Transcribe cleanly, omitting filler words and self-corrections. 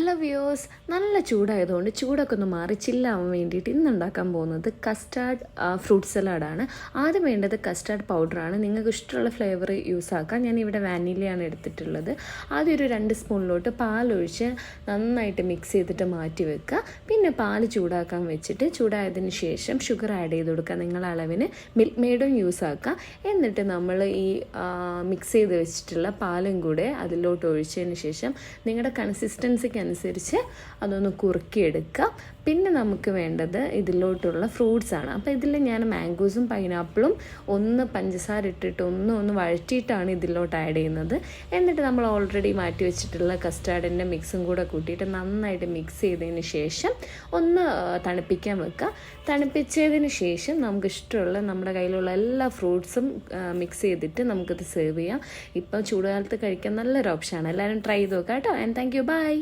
Hello viewers, നല്ല ചൂടായതുകൊണ്ട് ചൂടൊക്കെ ഒന്ന് മാറി ചില്ലാവാൻ വേണ്ടിയിട്ട് ഇന്ന് ഉണ്ടാക്കാൻ പോകുന്നത് കസ്റ്റാർഡ് ഫ്രൂട്ട് സലാഡാണ്. ആദ്യം വേണ്ടത് കസ്റ്റാർഡ് പൗഡറാണ്. നിങ്ങൾക്ക് ഇഷ്ടമുള്ള ഫ്ലേവർ യൂസ് ആക്കാം. ഞാനിവിടെ വാനിലയാണ് എടുത്തിട്ടുള്ളത്. ആദ്യം ഒരു 2 സ്പൂണിലോട്ട് പാലൊഴിച്ച് നന്നായിട്ട് മിക്സ് ചെയ്തിട്ട് മാറ്റി വെക്കുക. പിന്നെ പാല് ചൂടാക്കാൻ വെച്ചിട്ട് ചൂടായതിന് ശേഷം ഷുഗർ ആഡ് ചെയ്ത് കൊടുക്കുക. നിങ്ങളുടെ അളവിന് മിൽക്ക് മെയ്ഡും യൂസ് ആക്കാം. എന്നിട്ട് നമ്മൾ ഈ മിക്സ് ചെയ്ത് വെച്ചിട്ടുള്ള പാലും കൂടെ അതിലോട്ട് ഒഴിച്ചതിന് ശേഷം നിങ്ങളുടെ കൺസിസ്റ്റൻസിക്ക് അനുസരിച്ച് അതൊന്ന് കുറുക്കിയെടുക്കുക. പിന്നെ നമുക്ക് വേണ്ടത് ഇതിലോട്ടുള്ള ഫ്രൂട്ട്സാണ്. അപ്പോൾ ഇതിൽ ഞാൻ മാംഗോസും പൈനാപ്പിളും ഒന്ന് പഞ്ചസാര ഇട്ടിട്ട് ഒന്ന് വഴറ്റിയിട്ടാണ് ഇതിലോട്ട് ആഡ് ചെയ്യുന്നത്. എന്നിട്ട് നമ്മൾ ഓൾറെഡി മാറ്റി വെച്ചിട്ടുള്ള കസ്റ്റാർഡിൻ്റെ മിക്സും കൂടെ കൂട്ടിയിട്ട് നന്നായിട്ട് മിക്സ് ചെയ്തതിന് ശേഷം ഒന്ന് തണുപ്പിക്കാൻ വെക്കുക. തണുപ്പിച്ചതിന് ശേഷം നമുക്ക് ഇഷ്ടമുള്ള നമ്മുടെ കയ്യിലുള്ള എല്ലാ ഫ്രൂട്ട്സും മിക്സ് ചെയ്തിട്ട് നമുക്കത് സെർവ് ചെയ്യാം. ഇപ്പം ചൂടുകാലത്ത് കഴിക്കാൻ നല്ലൊരു ഓപ്ഷനാണ്. എല്ലാവരും ട്രൈ ചെയ്ത് നോക്കാം കേട്ടോ. And thank you. ബൈ.